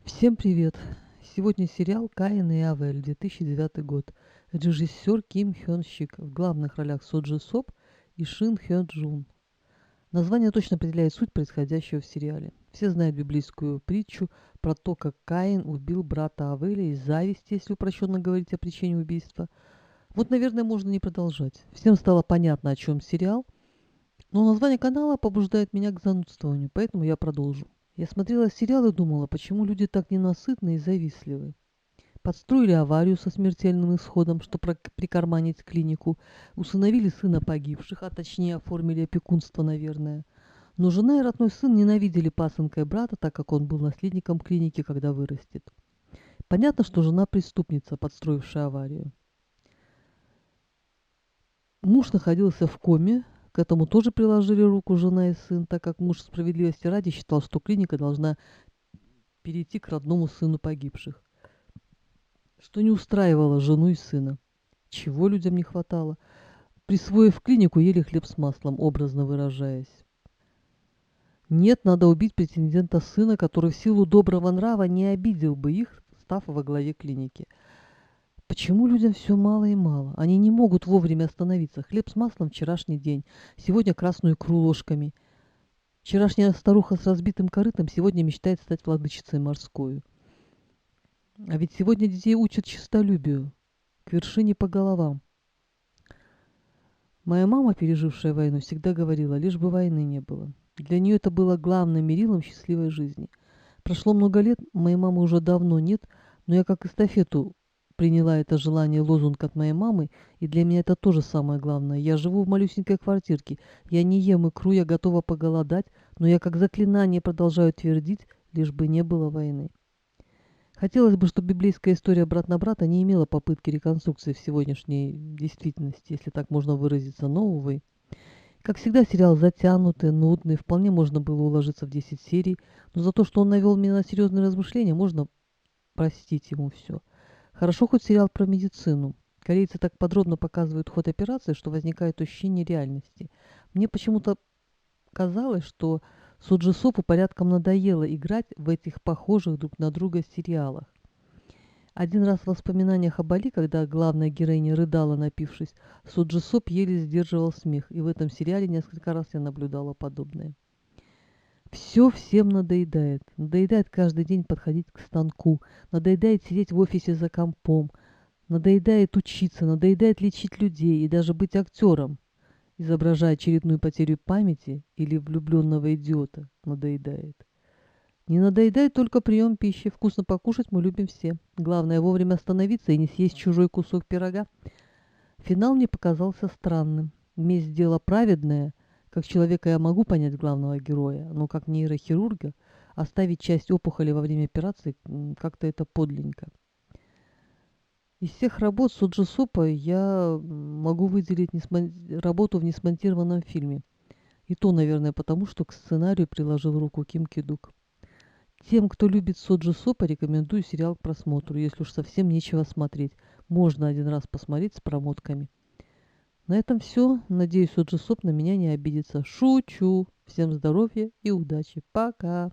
Всем привет! Сегодня сериал «Каин и Авель», 2009 год. Режиссер Ким Хён Сик. В главных ролях Со Джи Соп и Шин Хё Джун. Название точно определяет суть происходящего в сериале. Все знают библейскую притчу про то, как Каин убил брата Авеля из зависти, если упрощенно говорить о причине убийства. Вот, наверное, можно не продолжать. Всем стало понятно, о чем сериал, но название канала побуждает меня к занудствованию, поэтому я продолжу. Я смотрела сериал и думала, почему люди так ненасытны и завистливы. Подстроили аварию со смертельным исходом, чтобы прикарманить клинику. Усыновили сына погибших, а точнее оформили опекунство, наверное. Но жена и родной сын ненавидели пасынка и брата, так как он был наследником клиники, когда вырастет. Понятно, что жена преступница, подстроившая аварию. Муж находился в коме, к этому тоже приложили руку жена и сын, так как муж справедливости ради считал, что клиника должна перейти к родному сыну погибших, что не устраивало жену и сына. Чего людям не хватало? Присвоив клинику, ели хлеб с маслом, образно выражаясь. Нет, надо убить претендента сына, который в силу доброго нрава не обидел бы их, став во главе клиники. Почему людям все мало и мало? Они не могут вовремя остановиться. Хлеб с маслом вчерашний день, сегодня красную икру ложками. Вчерашняя старуха с разбитым корытом сегодня мечтает стать владычицей морскую. А ведь сегодня детей учат честолюбию, к вершине по головам. Моя мама, пережившая войну, всегда говорила, лишь бы войны не было. Для нее это было главным мерилом счастливой жизни. Прошло много лет, моей мамы уже давно нет, но я как эстафету приняла это желание, лозунг от моей мамы, и для меня это тоже самое главное. Я живу в малюсенькой квартирке, я не ем икру, я готова поголодать, но я как заклинание продолжаю твердить, лишь бы не было войны. Хотелось бы, чтобы библейская история брат на брата не имела попытки реконструкции в сегодняшней действительности, если так можно выразиться, новой. Как всегда, сериал затянутый, нудный, вполне можно было уложиться в 10 серий, но за то, что он навел меня на серьезные размышления, можно простить ему все. Хорошо хоть сериал про медицину. Корейцы так подробно показывают ход операции, что возникает ощущение реальности. Мне почему-то казалось, что Суджи Сопу порядком надоело играть в этих похожих друг на друга сериалах. Один раз в воспоминаниях об Али, когда главная героиня рыдала, напившись, Суджи Соп еле сдерживал смех, и в этом сериале несколько раз я наблюдала подобное. Все всем надоедает. Надоедает каждый день подходить к станку, надоедает сидеть в офисе за компом, надоедает учиться, надоедает лечить людей и даже быть актером, изображая очередную потерю памяти или влюбленного идиота, надоедает. Не надоедает только прием пищи. Вкусно покушать мы любим все. Главное вовремя остановиться и не съесть чужой кусок пирога. Финал мне показался странным. Месть дело праведное. Как человека я могу понять главного героя, но как нейрохирурга оставить часть опухоли во время операции как-то это подленько. Из всех работ Суджи Сопа я могу выделить работу в несмонтированном фильме. И то, наверное, потому что к сценарию приложил руку Ким Кидук. Тем, кто любит Соджи Сопа, рекомендую сериал к просмотру, если уж совсем нечего смотреть. Можно один раз посмотреть с промотками. На этом все. Надеюсь, Соджи Соп на меня не обидится. Шучу. Всем здоровья и удачи. Пока.